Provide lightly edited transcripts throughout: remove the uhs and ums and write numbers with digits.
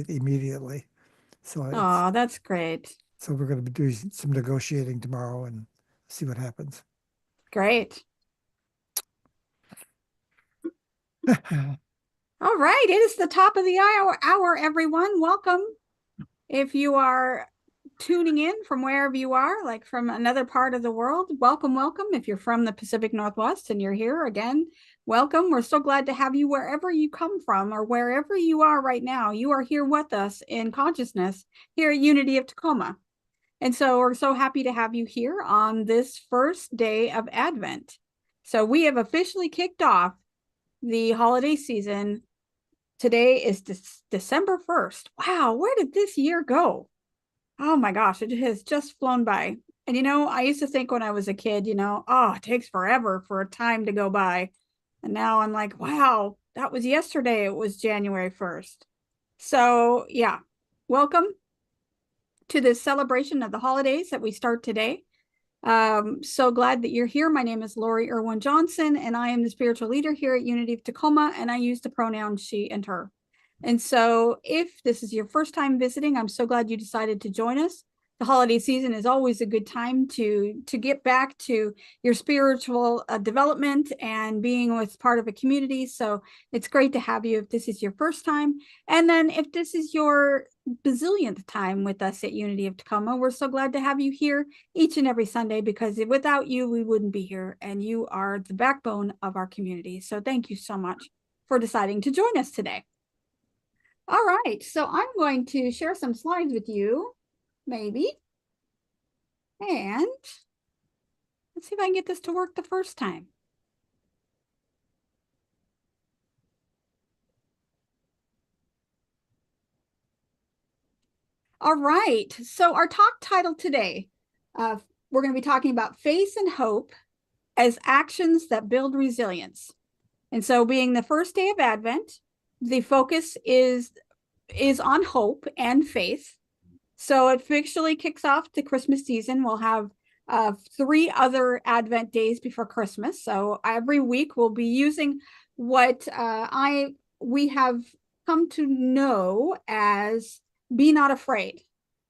with immediately. Oh, that's great. So we're going to be doing some negotiating tomorrow and see what happens. Great. All right, it is the top of the hour, everyone. Welcome. If you are tuning in from wherever you are, like from another part of the world, welcome, welcome. If you're from the Pacific Northwest and you're here again, welcome. We're so glad to have you wherever you come from or wherever you are right now. You are here with us in consciousness here at Unity of Tacoma. And so we're so happy to have you here on this first day of Advent. So we have officially kicked off the holiday season. Today is December 1st. Wow, where did this year go? Oh my gosh, it has just flown by. And I used to think when I was a kid, oh, it takes forever for a time to go by. And now I'm like, wow, that was yesterday. It was January 1st. So yeah, welcome to this celebration of the holidays that we start today. So glad that you're here. My name is Lori Irwin Johnson, and I am the spiritual leader here at Unity of Tacoma, and I use the pronouns she and her. And so if this is your first time visiting, I'm so glad you decided to join us. The holiday season is always a good time to get back to your spiritual development and being with part of a community. So it's great to have you if this is your first time. And then if this is your bazillionth time with us at Unity of Tacoma, we're so glad to have you here each and every Sunday, because without you, we wouldn't be here, and you are the backbone of our community. So thank you so much for deciding to join us today. All right, so I'm going to share some slides with you, maybe. And let's see if I can get this to work the first time. All right, so our talk title today, we're going to be talking about faith and hope as actions that build resilience. And so being the first day of Advent, the focus is on hope and faith. So it officially kicks off the Christmas season. We'll have 3 other Advent days before Christmas. So every week we'll be using what we have come to know as Be Not Afraid,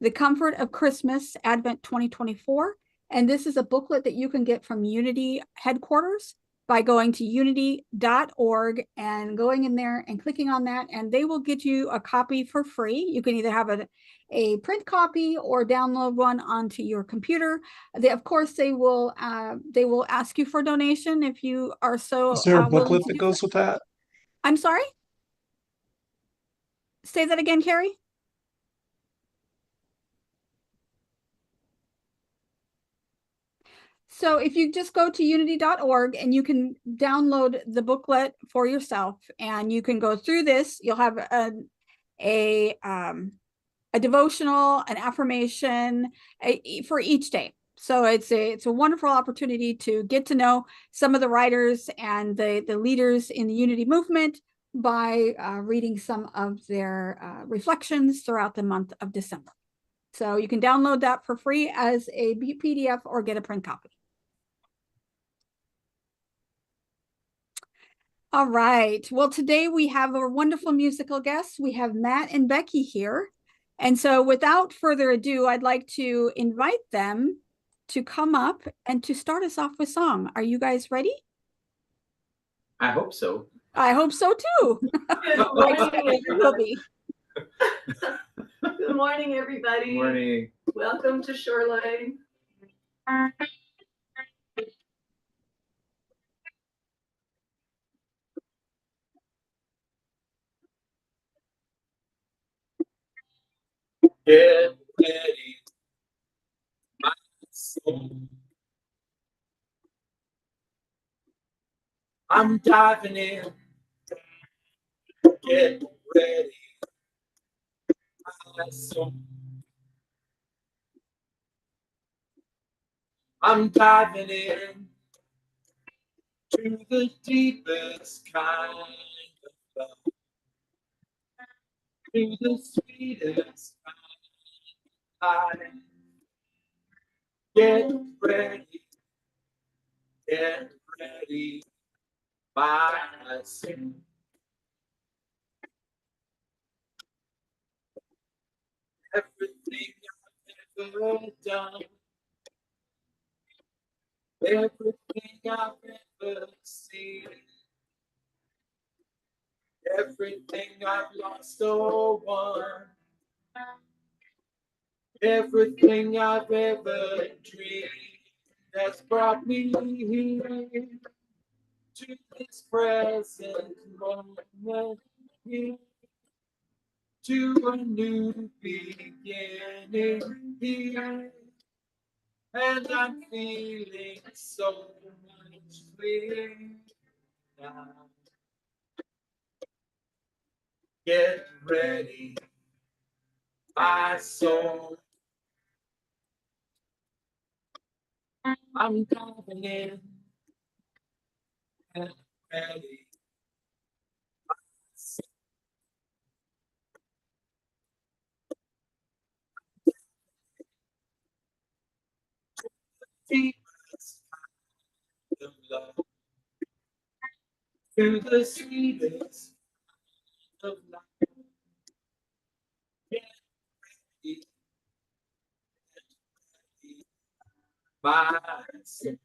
The Comfort of Christmas, Advent 2024. And this is a booklet that you can get from Unity headquarters by going to unity.org and going in there and clicking on that, and they will get you a copy for free. You can either have a print copy or download one onto your computer. Of course, they will ask you for a donation if you are so Is there a willing booklet to that do goes so. with that? I'm sorry? Say that again, Carrie? So if you just go to unity.org and you can download the booklet for yourself, and you can go through this, you'll have a devotional, an affirmation for each day. So it's a wonderful opportunity to get to know some of the writers and the leaders in the Unity movement by reading some of their reflections throughout the month of December. So you can download that for free as a PDF or get a print copy. All right. Well, today we have a wonderful musical guest. We have Matt and Becky here. And so without further ado, I'd like to invite them to come up and to start us off with song. Are you guys ready? I hope so. I hope so too. I expect you will be. Good morning, everybody. Good morning. Welcome to Shoreline. Get ready, my soul. I'm diving in. Get ready, my soul. I'm diving in to the deepest kind of love, to the sweetest kind of life. Get ready, my soul. ever done, everything I've ever seen, everything I've lost or won, everything I've ever dreamed that's brought me here to this present moment, here to a new beginning here. And I'm feeling so much clearer now. Get ready, my soul. I'm diving in and ready. Deepest kind of love to the sweetest of life. Get ready, my soul.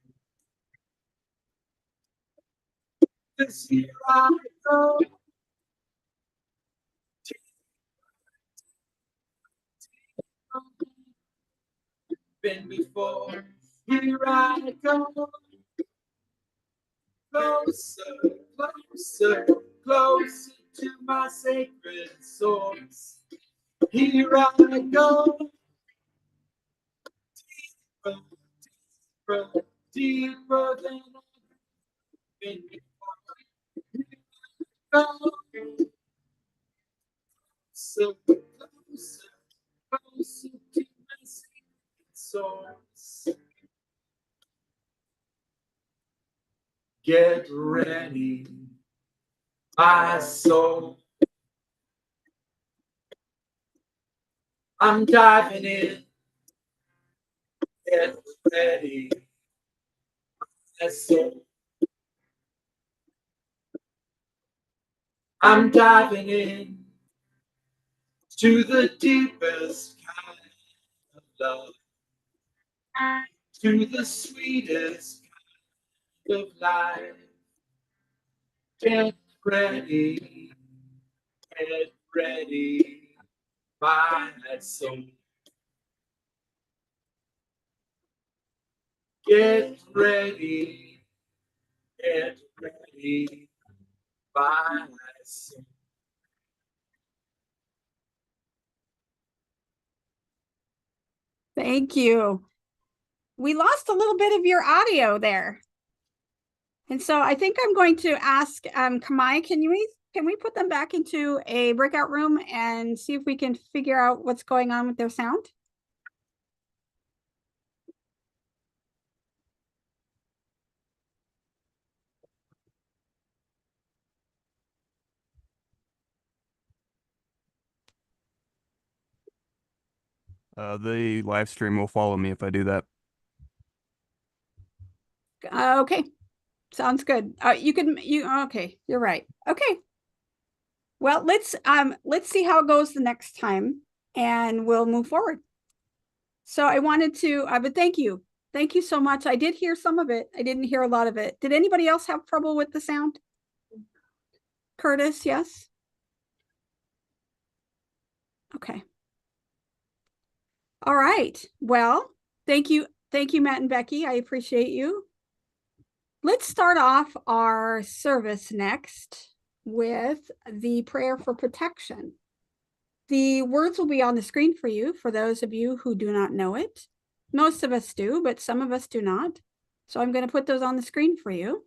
'Cause here I go. Been before. Here I go. Closer, closer, closer to my sacred source. Here I go. Deeper, deeper, deeper than I've been before. Here I go. So closer, closer to my sacred source. Get ready, my soul. I'm diving in. Get ready, my soul. I'm diving in to the deepest kind of love, to the sweetest kind of life. Get ready, my soul. Get ready, my soul. Thank you. We lost a little bit of your audio there. And so I think I'm going to ask Kamai, can we put them back into a breakout room and see if we can figure out what's going on with their sound? The live stream will follow me if I do that. Okay, sounds good. Okay, you're right. Okay. Well, let's see how it goes the next time and we'll move forward. So I wanted to, but thank you. Thank you so much. I did hear some of it. I didn't hear a lot of it. Did anybody else have trouble with the sound? Curtis, yes? Okay. All right. Well, thank you. Thank you, Matt and Becky. I appreciate you. Let's start off our service next with the prayer for protection. The words will be on the screen for you, for those of you who do not know it. Most of us do, but some of us do not. So I'm going to put those on the screen for you.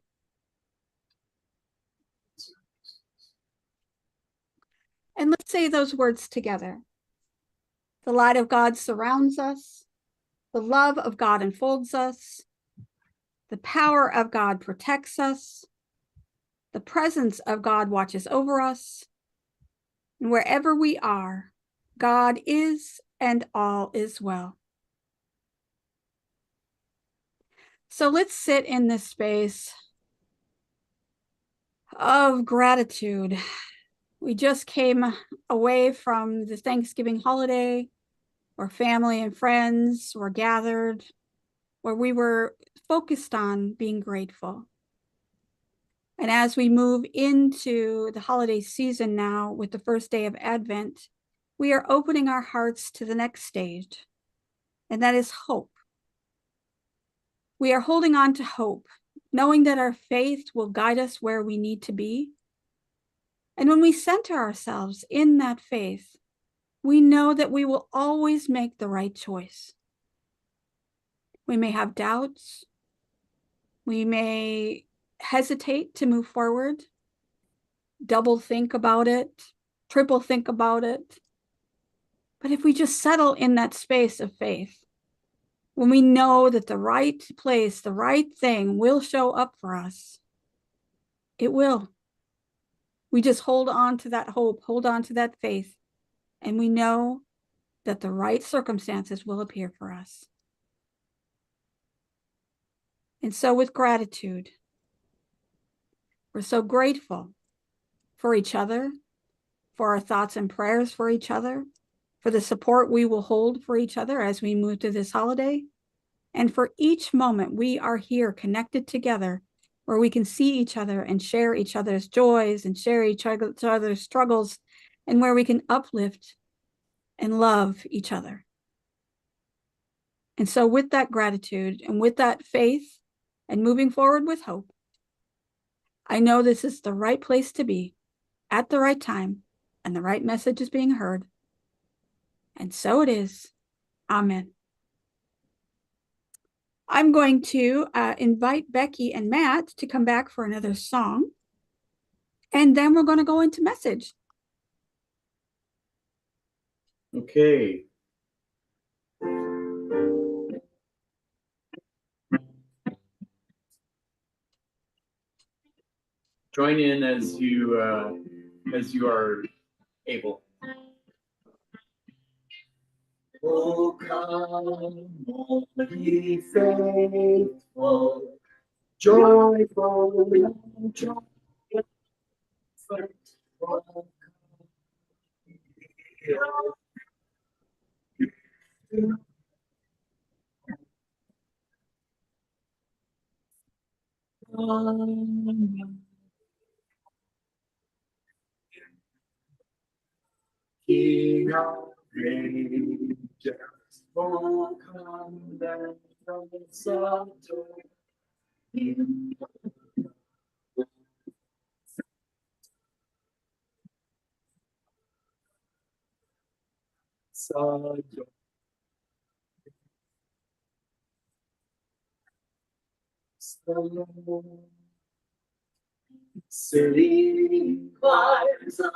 And let's say those words together. The light of God surrounds us. The love of God enfolds us. The power of God protects us. The presence of God watches over us. And wherever we are, God is and all is well. So let's sit in this space of gratitude. We just came away from the Thanksgiving holiday. where family and friends were gathered, where we were focused on being grateful. And as we move into the holiday season now with the first day of Advent, we are opening our hearts to the next stage, and that is hope. We are holding on to hope, knowing that our faith will guide us where we need to be. And when we center ourselves in that faith, we know that we will always make the right choice. We may have doubts. We may hesitate to move forward, double think about it, triple think about it. But if we just settle in that space of faith, when we know that the right place, the right thing will show up for us, it will. We just hold on to that hope, hold on to that faith, and we know that the right circumstances will appear for us. And so with gratitude, we're so grateful for each other, for our thoughts and prayers for each other, for the support we will hold for each other as we move through this holiday, and for each moment we are here connected together where we can see each other and share each other's joys and share each other's struggles, and where we can uplift and love each other. And so with that gratitude and with that faith and moving forward with hope, I know this is the right place to be at the right time, and the right message is being heard. And so it is. Amen. I'm going to invite Becky and Matt to come back for another song. And then we're going to go into message. Okay. Join in as you are able. Oh, come, all ye faithful, joyful and triumphant. King of ages, oh come, let us adore him. Adore. City choirs of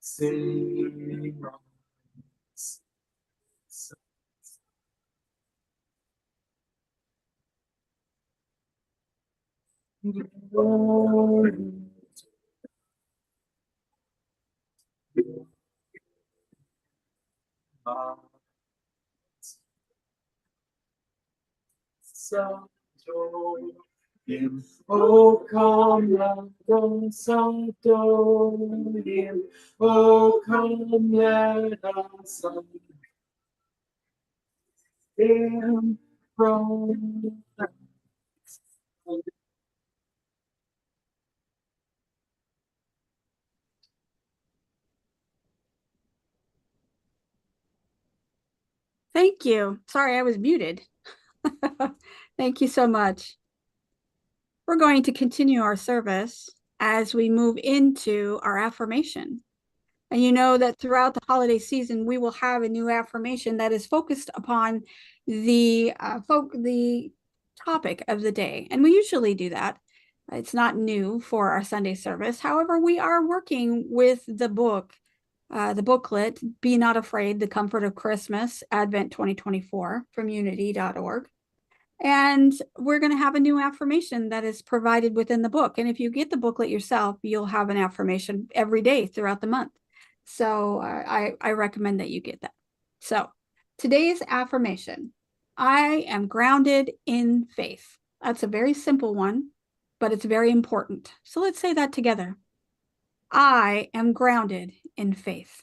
sing on. Glory. Adore him. Oh, come, let us adore him. Oh, come, let us adore him from Thank you. Sorry, I was muted. Thank you so much. We're going to continue our service as we move into our affirmation. And you know that throughout the holiday season, we will have a new affirmation that is focused upon the topic of the day. And we usually do that. It's not new for our Sunday service. However, we are working with the book, the booklet, Be Not Afraid, The Comfort of Christmas, Advent 2024 from unity.org. And we're going to have a new affirmation that is provided within the book. And if you get the booklet yourself, you'll have an affirmation every day throughout the month. So I recommend that you get that. So today's affirmation, I am grounded in faith. That's a very simple one, but it's very important. So let's say that together. I am grounded in faith.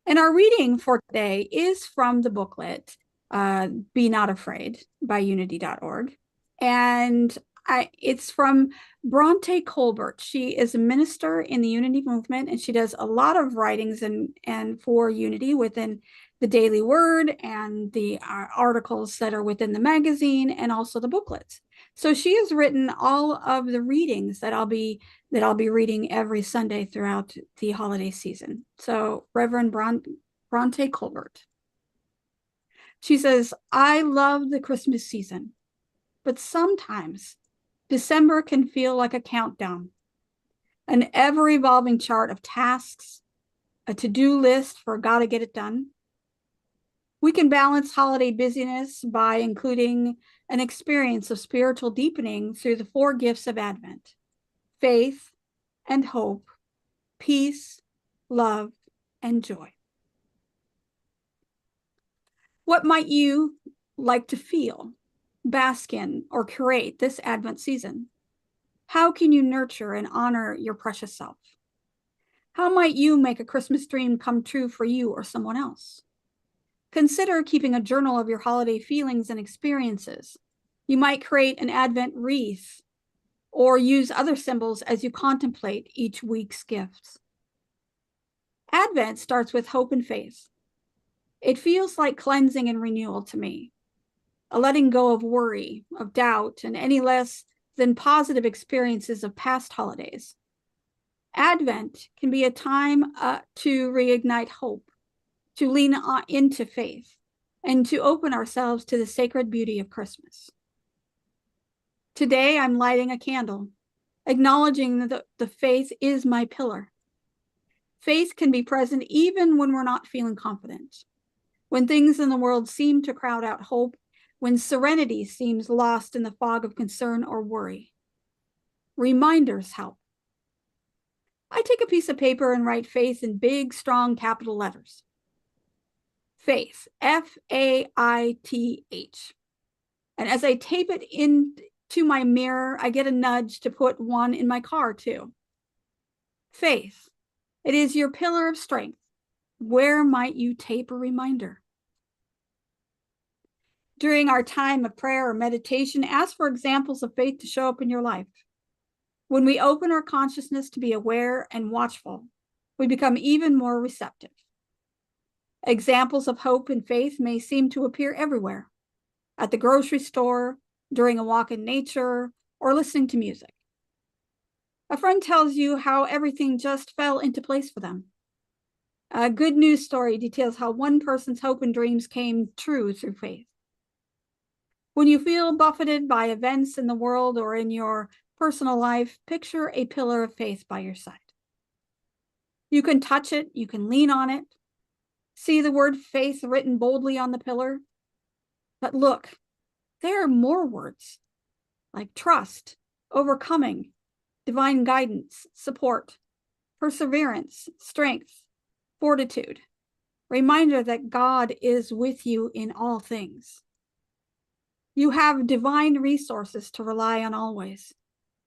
And our reading for today is from the booklet, Be Not Afraid by unity.org. And it's from Bronte Colbert. She is a minister in the Unity movement, and she does a lot of writings and for Unity within the Daily Word and the articles that are within the magazine and also the booklets. So she has written all of the readings that I'll be reading every Sunday throughout the holiday season. So Reverend Bronte Colbert. She says, I love the Christmas season, but sometimes December can feel like a countdown, an ever-evolving chart of tasks, a to-do list for gotta get it done. We can balance holiday busyness by including an experience of spiritual deepening through the 4 gifts of Advent: faith and hope, peace, love, and joy. What might you like to feel, bask in, or curate this Advent season? How can you nurture and honor your precious self? How might you make a Christmas dream come true for you or someone else? Consider keeping a journal of your holiday feelings and experiences. You might create an Advent wreath or use other symbols as you contemplate each week's gifts. Advent starts with hope and faith. It feels like cleansing and renewal to me, a letting go of worry, of doubt, and any less than positive experiences of past holidays. Advent can be a time to reignite hope, to lean into faith, and to open ourselves to the sacred beauty of Christmas. Today, I'm lighting a candle, acknowledging that the faith is my pillar. Faith can be present even when we're not feeling confident, when things in the world seem to crowd out hope, when serenity seems lost in the fog of concern or worry. Reminders help. I take a piece of paper and write faith in big, strong capital letters. Faith, F-A-I-T-H. And as I tape it into my mirror, I get a nudge to put one in my car too. Faith, it is your pillar of strength. Where might you tape a reminder? During our time of prayer or meditation, ask for examples of faith to show up in your life. When we open our consciousness to be aware and watchful, we become even more receptive. Examples of hope and faith may seem to appear everywhere, at the grocery store, during a walk in nature, or listening to music. A friend tells you how everything just fell into place for them. A good news story details how one person's hope and dreams came true through faith. When you feel buffeted by events in the world or in your personal life, picture a pillar of faith by your side. You can touch it, you can lean on it, see the word faith written boldly on the pillar. But look, there are more words like trust, overcoming, divine guidance, support, perseverance, strength, fortitude, reminder that God is with you in all things. You have divine resources to rely on always.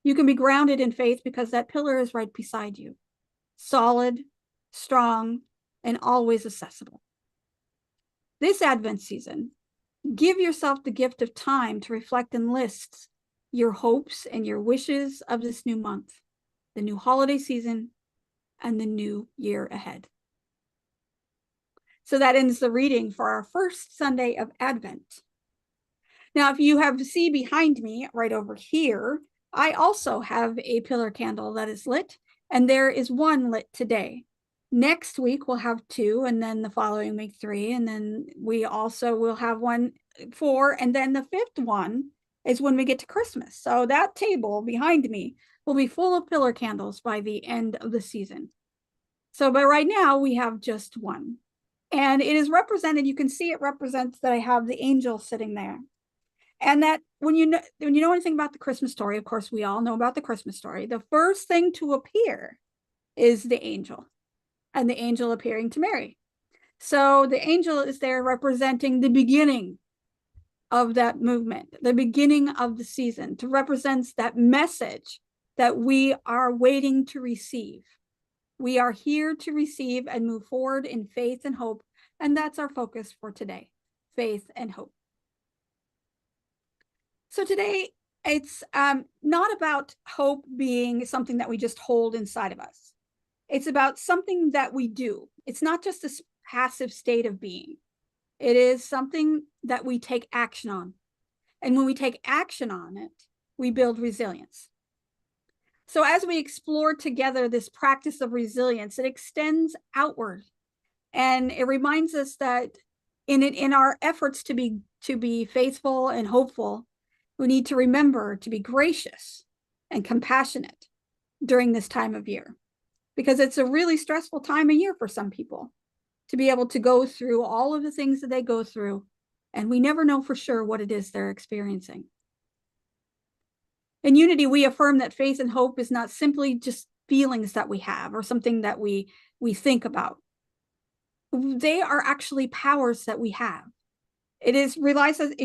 You can be grounded in faith because that pillar is right beside you, solid, strong, and always accessible. This Advent season, give yourself the gift of time to reflect and list your hopes and your wishes of this new month, the new holiday season, and the new year ahead. So that ends the reading for our first Sunday of Advent. Now, if you see behind me right over here, I also have a pillar candle that is lit, and there is one lit today. Next week, we'll have 2, and then the following week 3, and then we also will have 4, and then the 5th one is when we get to Christmas. So that table behind me will be full of pillar candles by the end of the season. So, but right now we have just one. And it is represented, you can see it represents that I have the angel sitting there. And that when you know anything about the Christmas story, of course, we all know about the Christmas story, the first thing to appear is the angel, and the angel appearing to Mary. So the angel is there representing the beginning of that movement, the beginning of the season, to represent that message that we are waiting to receive. We are here to receive and move forward in faith and hope. And that's our focus for today, faith and hope. So today, it's not about hope being something that we just hold inside of us. It's about something that we do. It's not just this passive state of being. It is something that we take action on. And when we take action on it, we build resilience. So as we explore together this practice of resilience, it extends outward. And it reminds us that in our efforts to be faithful and hopeful, we need to remember to be gracious and compassionate during this time of year, because it's a really stressful time of year for some people to be able to go through all of the things that they go through, and we never know for sure what it is they're experiencing. In Unity, we affirm that faith and hope is not simply just feelings that we have or something that we think about. They are actually powers that we have. It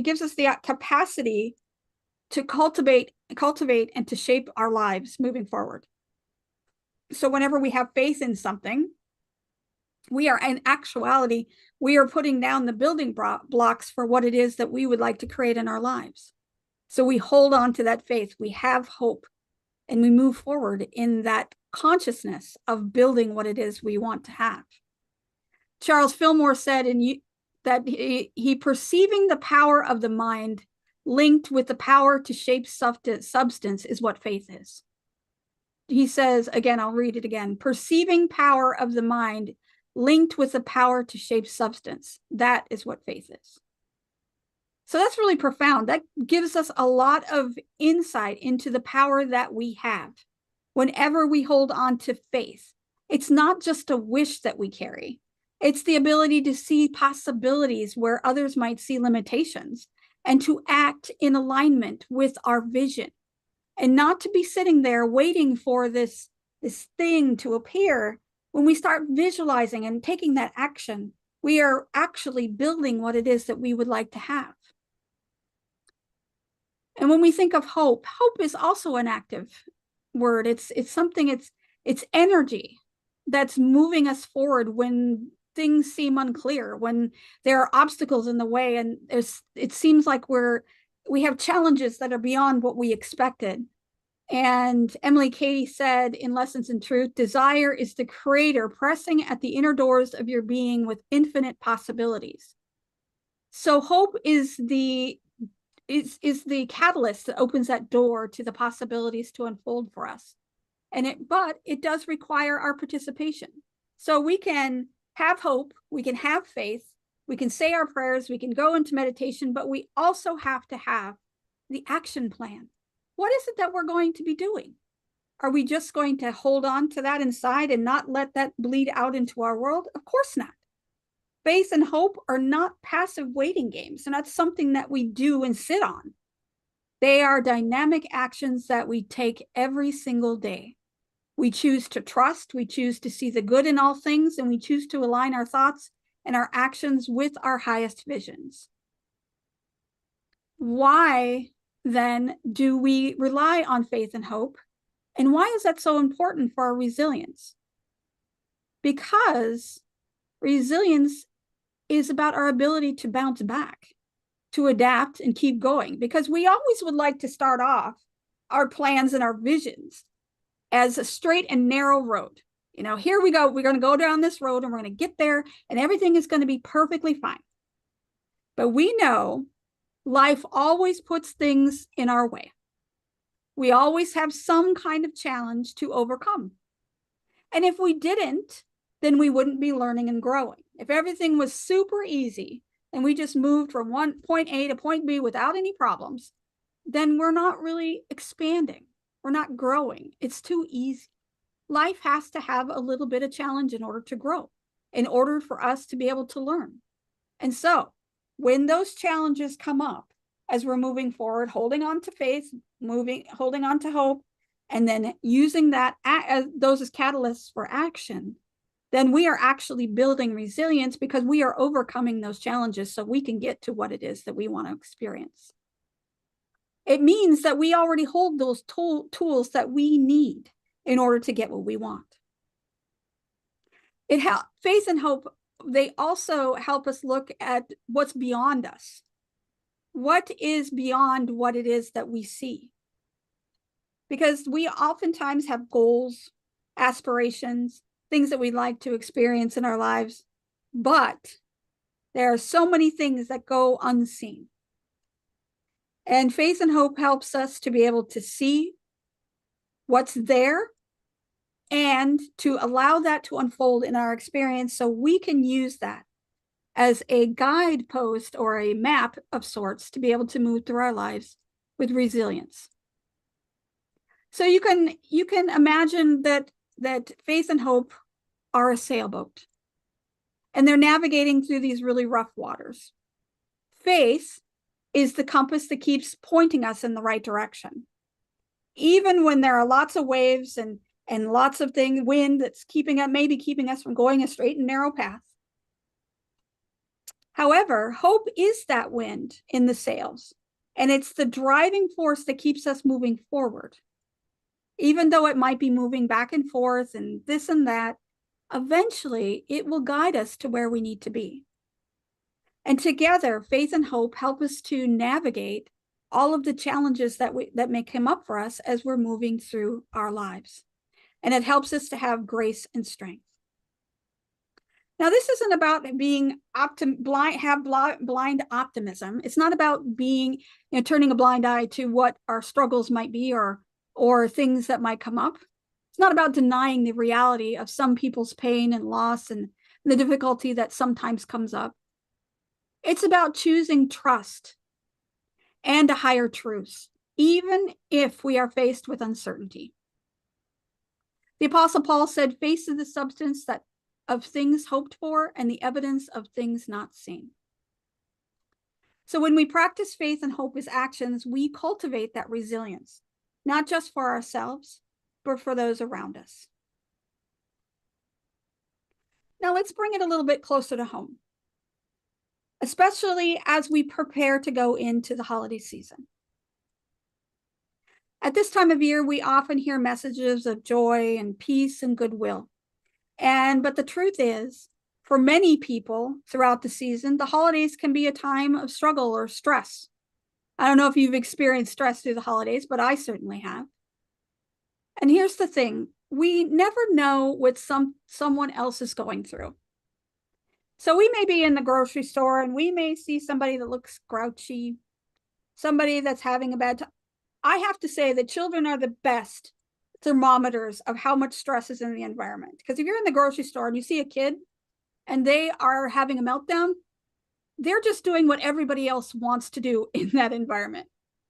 gives us the capacity to cultivate and to shape our lives moving forward. So whenever we have faith in something, we are putting down the building blocks for what it is that we would like to create in our lives. So we hold on to that faith, we have hope, and we move forward in that consciousness of building what it is we want to have. Charles Fillmore said that he perceiving the power of the mind linked with the power to shape substance is what faith is. He says, again, I'll read it again, perceiving power of the mind linked with the power to shape substance. That is what faith is. So that's really profound. That gives us a lot of insight into the power that we have whenever we hold on to faith. It's not just a wish that we carry. It's the ability to see possibilities where others might see limitations and to act in alignment with our vision, and not to be sitting there waiting for this thing to appear. When we start visualizing and taking that action, we are actually building what it is that we would like to have. And when we think of hope, hope is also an active word. It's energy that's moving us forward when things seem unclear, when there are obstacles in the way, and it seems like we have challenges that are beyond what we expected. And Emily Cady said in Lessons in Truth, desire is the creator pressing at the inner doors of your being with infinite possibilities. So hope is the catalyst that opens that door to the possibilities to unfold for us. But it does require our participation. So we can have hope, we can have faith, we can say our prayers, we can go into meditation, but we also have to have the action plan. What is it that we're going to be doing? Are we just going to hold on to that inside and not let that bleed out into our world? Of course not. Faith and hope are not passive waiting games. They're not something that we do and sit on. They are dynamic actions that we take every single day. We choose to trust, we choose to see the good in all things, and we choose to align our thoughts and our actions with our highest visions. Why then do we rely on faith and hope? And why is that so important for our resilience? Because resilience is about our ability to bounce back, to adapt and keep going. Because we always would like to start off our plans and our visions as a straight and narrow road. Here we go. We're going to go down this road and we're going to get there and everything is going to be perfectly fine. But we know life always puts things in our way. We always have some kind of challenge to overcome. And if we didn't, then we wouldn't be learning and growing. If everything was super easy and we just moved from point A to point B without any problems, then we're not really expanding. We're not growing. It's too easy. Life has to have a little bit of challenge in order to grow, in order for us to be able to learn. And so when those challenges come up as we're moving forward, holding on to faith, holding on to hope, and then using those as catalysts for action, then we are actually building resilience because we are overcoming those challenges so we can get to what it is that we want to experience. It means that we already hold those tools that we need in order to get what we want. Faith and hope, they also help us look at what's beyond us. What is beyond what it is that we see? Because we oftentimes have goals, aspirations, things that we'd like to experience in our lives, but there are so many things that go unseen. And faith and hope helps us to be able to see what's there and to allow that to unfold in our experience so we can use that as a guidepost or a map of sorts to be able to move through our lives with resilience. So you can imagine that faith and hope are a sailboat, and they're navigating through these really rough waters. Faith is the compass that keeps pointing us in the right direction. Even when there are lots of waves and lots of wind that's maybe keeping us from going a straight and narrow path. However, hope is that wind in the sails, and it's the driving force that keeps us moving forward. Even though it might be moving back and forth and this and that, eventually it will guide us to where we need to be. And together, faith and hope help us to navigate all of the challenges that may come up for us as we're moving through our lives. And it helps us to have grace and strength. Now, this isn't about being blind optimism. It's not about turning a blind eye to what our struggles might be or things that might come up. It's not about denying the reality of some people's pain and loss and the difficulty that sometimes comes up. It's about choosing trust and a higher truth, even if we are faced with uncertainty. The Apostle Paul said, faith is the substance of things hoped for and the evidence of things not seen. So when we practice faith and hope as actions, we cultivate that resilience, not just for ourselves, but for those around us. Now let's bring it a little bit closer to home, especially as we prepare to go into the holiday season. At this time of year, we often hear messages of joy and peace and goodwill. But the truth is, for many people throughout the season, the holidays can be a time of struggle or stress. I don't know if you've experienced stress through the holidays, but I certainly have. And here's the thing, we never know what someone else is going through. So we may be in the grocery store and we may see somebody that looks grouchy, somebody that's having a bad time. I have to say that children are the best thermometers of how much stress is in the environment. Because if you're in the grocery store and you see a kid and they are having a meltdown, they're just doing what everybody else wants to do in that environment.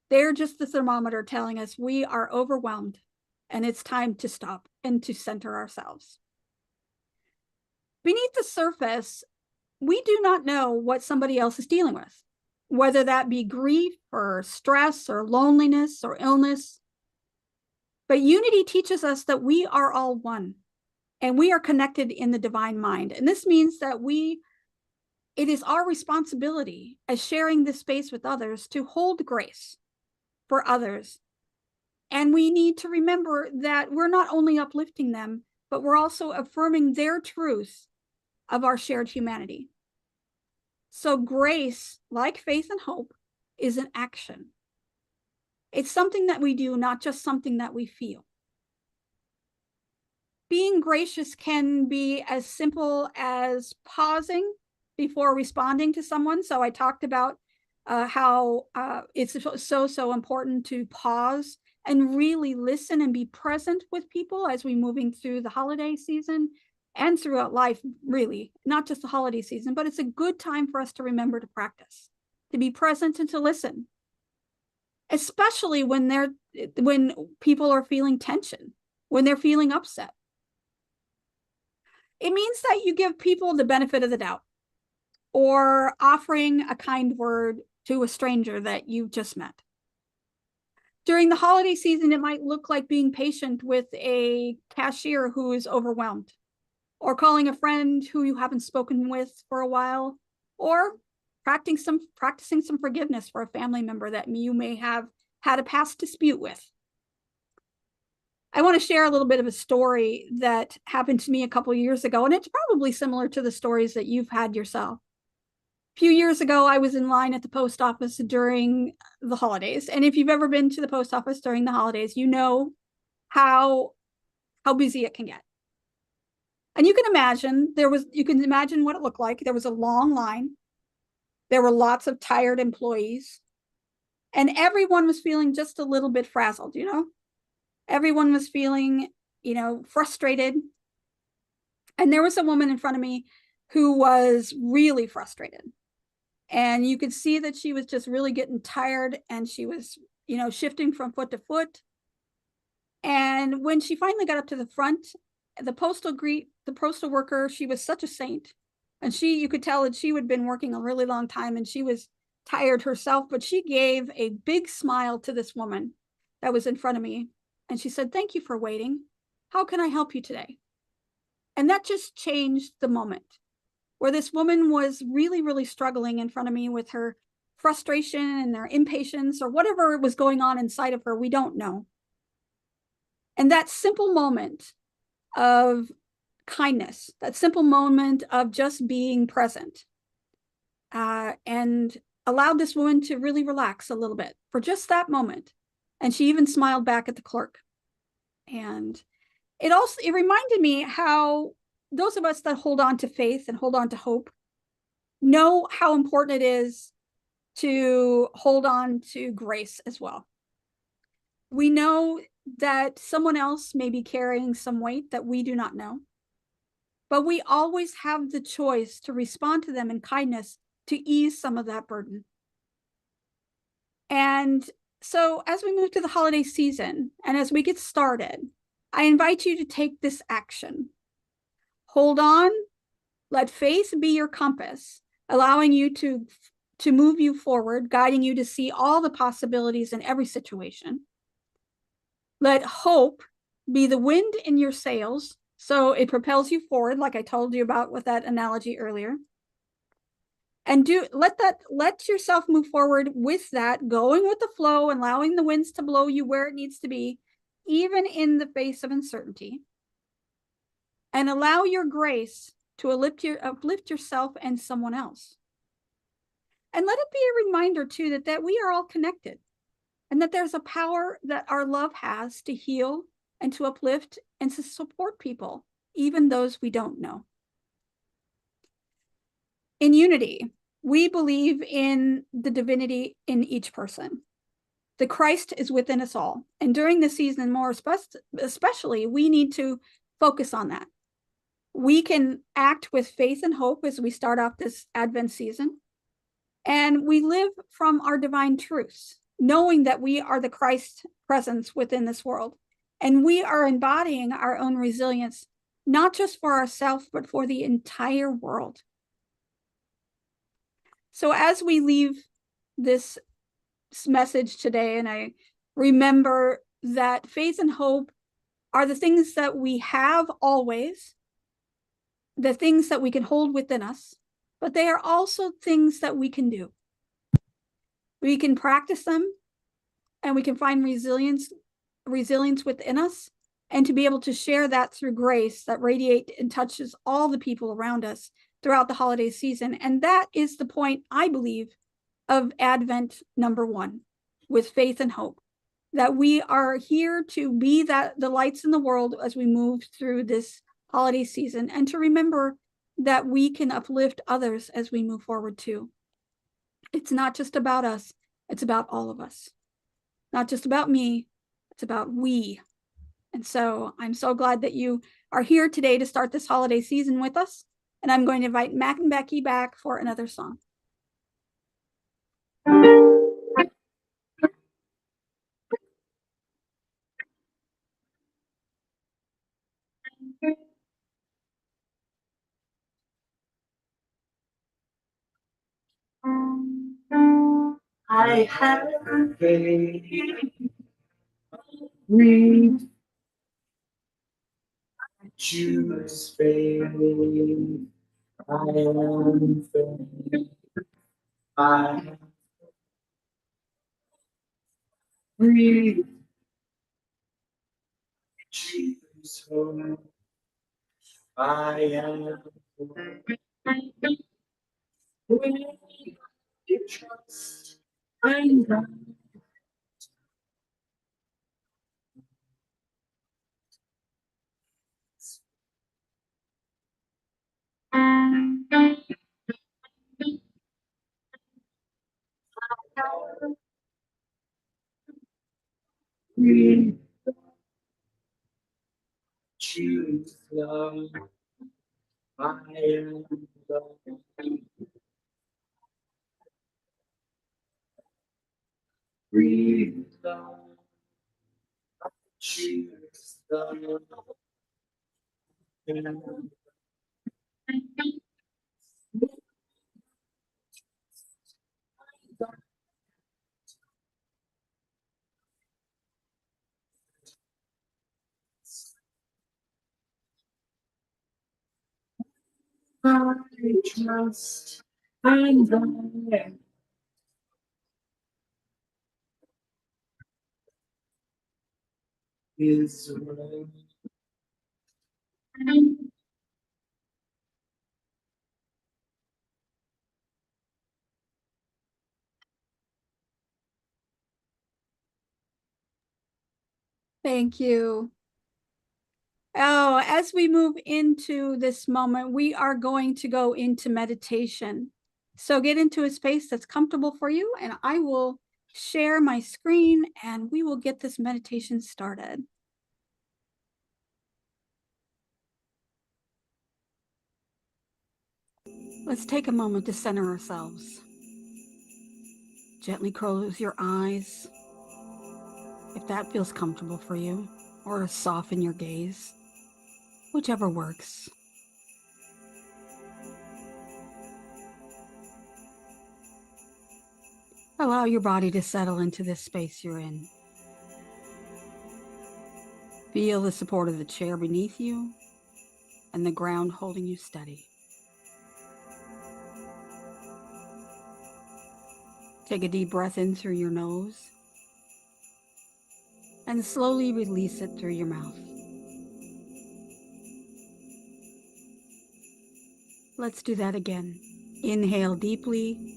They're just the thermometer telling us we are overwhelmed and it's time to stop and to center ourselves. Beneath the surface, we do not know what somebody else is dealing with, whether that be grief or stress or loneliness or illness. But unity teaches us that we are all one and we are connected in the divine mind. And this means that it is our responsibility as sharing this space with others to hold grace for others. And we need to remember that we're not only uplifting them, but we're also affirming their truth of our shared humanity. So grace, like faith and hope, is an action. It's something that we do, not just something that we feel. Being gracious can be as simple as pausing before responding to someone. So I talked about how it's so important to pause and really listen and be present with people as we're moving through the holiday season and throughout life, really, not just the holiday season, but it's a good time for us to remember to practice, to be present and to listen, especially when people are feeling tension, when they're feeling upset. It means that you give people the benefit of the doubt, or offering a kind word to a stranger that you've just met. During the holiday season, it might look like being patient with a cashier who is overwhelmed. or calling a friend who you haven't spoken with for a while, or practicing some forgiveness for a family member that you may have had a past dispute with. I want to share a little bit of a story that happened to me a couple of years ago, and it's probably similar to the stories that you've had yourself. A few years ago, I was in line at the post office during the holidays. And if you've ever been to the post office during the holidays, you know how busy it can get. And you can imagine what it looked like. There was a long line. There were lots of tired employees. And everyone was feeling just a little bit frazzled, you know? Everyone was feeling, frustrated. And there was a woman in front of me who was really frustrated. And you could see that she was just really getting tired, and she was, shifting from foot to foot. And when she finally got up to the front, the postal worker, she was such a saint. And you could tell that she had been working a really long time, and she was tired herself, but she gave a big smile to this woman that was in front of me. And she said, "Thank you for waiting. How can I help you today?" And that just changed the moment, where this woman was really, really struggling in front of me with her frustration and her impatience, or whatever was going on inside of her. We don't know. And that simple moment of kindness, that simple moment of just being present, and allowed this woman to really relax a little bit for just that moment. And she even smiled back at the clerk. And it reminded me how those of us that hold on to faith and hold on to hope know how important it is to hold on to grace as well. We know that someone else may be carrying some weight that we do not know, but we always have the choice to respond to them in kindness to ease some of that burden. And so as we move to the holiday season and as we get started, I invite you to take this action. Hold on, let faith be your compass, allowing you to move you forward, guiding you to see all the possibilities in every situation. Let hope be the wind in your sails, so it propels you forward, like I told you about with that analogy earlier. And let yourself move forward with that, going with the flow, allowing the winds to blow you where it needs to be, even in the face of uncertainty. And allow your grace to uplift yourself and someone else. And let it be a reminder too that we are all connected, and that there's a power that our love has to heal and to uplift and to support people, even those we don't know. In Unity, we believe in the divinity in each person. The Christ is within us all. And during the season, more especially, we need to focus on that. We can act with faith and hope as we start off this Advent season. And we live from our divine truths, knowing that we are the Christ presence within this world. And we are embodying our own resilience, not just for ourselves, but for the entire world. So as we leave this message today, and I remember that faith and hope are the things that we have always, the things that we can hold within us, but they are also things that we can do. We can practice them, and we can find resilience within us, and to be able to share that through grace that radiates and touches all the people around us throughout the holiday season. And that is the point, I believe, of Advent number 1, with faith and hope, that we are here to be the lights in the world as we move through this holiday season, and to remember that we can uplift others as we move forward too. It's not just about us, it's about all of us. Not just about me, it's about we. And so I'm so glad that you are here today to start this holiday season with us. And I'm going to invite Mac and Becky back for another song. I have faith. Breathe. choose faith. I am faith. I breathe. Choose hope. I am faith. When you trust and God. Breathe. Choose love. I am love. Breathe love. Choose love. I trust and I is way. Thank you. Oh, as we move into this moment, we are going to go into meditation. So get into a space that's comfortable for you, and I will share my screen and we will get this meditation started. Let's take a moment to center ourselves. Gently close your eyes, if that feels comfortable for you, or soften your gaze, whichever works. Allow your body to settle into this space you're in. Feel the support of the chair beneath you and the ground holding you steady. Take a deep breath in through your nose and slowly release it through your mouth. Let's do that again. Inhale deeply,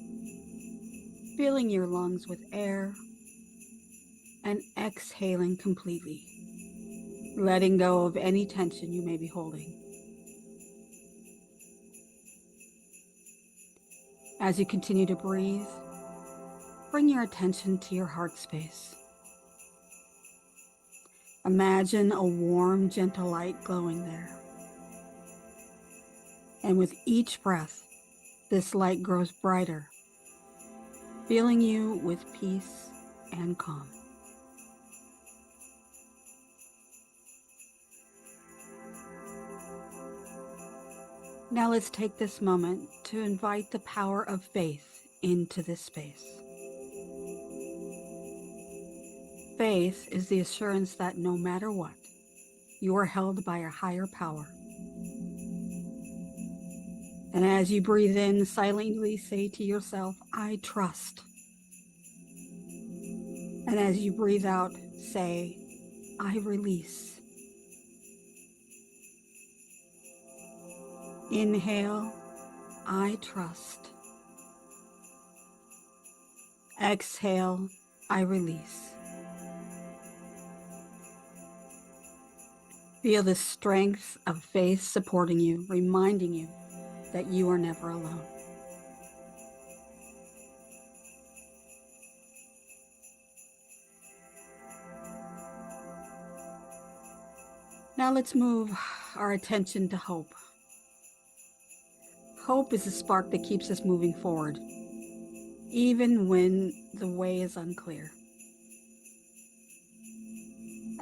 filling your lungs with air, and exhaling completely, letting go of any tension you may be holding. As you continue to breathe, bring your attention to your heart space. Imagine a warm, gentle light glowing there. And with each breath, this light grows brighter, filling you with peace and calm. Now let's take this moment to invite the power of faith into this space. Faith is the assurance that no matter what, you are held by a higher power. And as you breathe in, silently say to yourself, I trust. And as you breathe out, say, I release. Inhale, I trust. Exhale, I release. Feel the strength of faith supporting you, reminding you that you are never alone. Now let's move our attention to hope. Hope is a spark that keeps us moving forward, even when the way is unclear.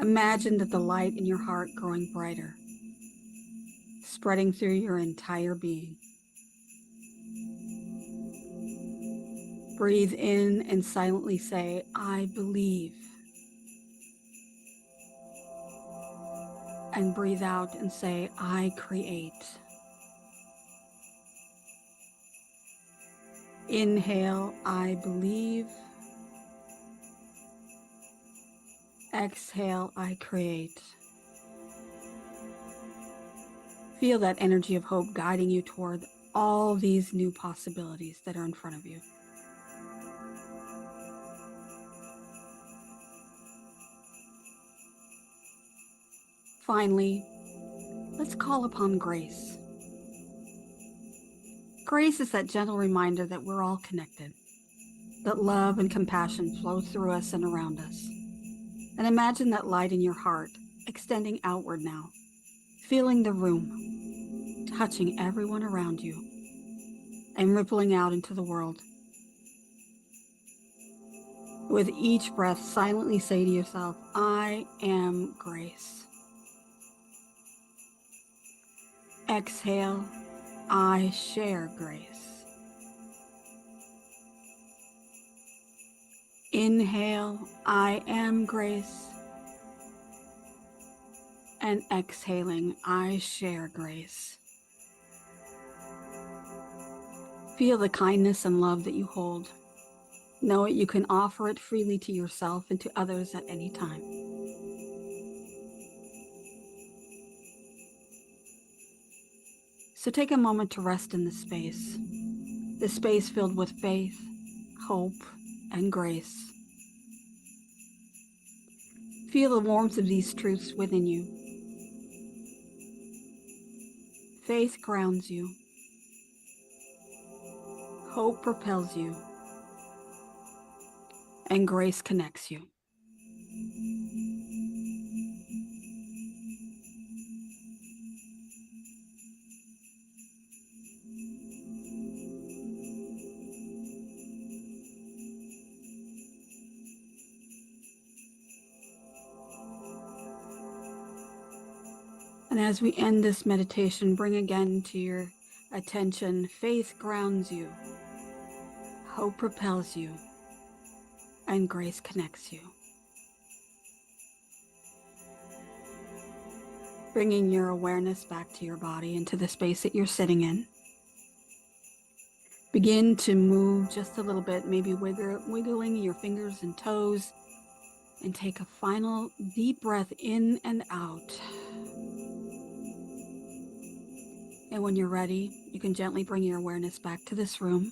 Imagine that the light in your heart growing brighter, spreading through your entire being. Breathe in and silently say, I believe. And breathe out and say, I create. Inhale, I believe. Exhale, I create. Feel that energy of hope guiding you toward all these new possibilities that are in front of you. Finally, let's call upon grace. Grace is that gentle reminder that we're all connected, that love and compassion flow through us and around us. And imagine that light in your heart extending outward now, filling the room, touching everyone around you, and rippling out into the world. With each breath, silently say to yourself, I am grace. Exhale, I share grace. Inhale, I am grace. And exhaling, I share grace. Feel the kindness and love that you hold. Know that you can offer it freely to yourself and to others at any time. So take a moment to rest in this space filled with faith, hope, and grace. Feel the warmth of these truths within you. Faith grounds you. Hope propels you. And grace connects you. And as we end this meditation, bring again to your attention, faith grounds you, hope propels you, and grace connects you. Bringing your awareness back to your body, into the space that you're sitting in. Begin to move just a little bit, maybe wiggling your fingers and toes, and take a final deep breath in and out. And when you're ready, you can gently bring your awareness back to this room.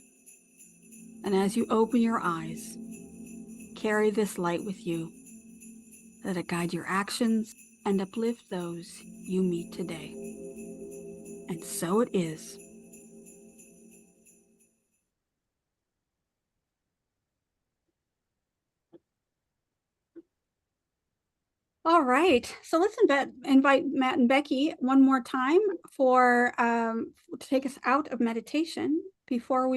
And as you open your eyes, carry this light with you. Let it guide your actions and uplift those you meet today. And so it is. All right, so let's invite Matt and Becky one more time to take us out of meditation before we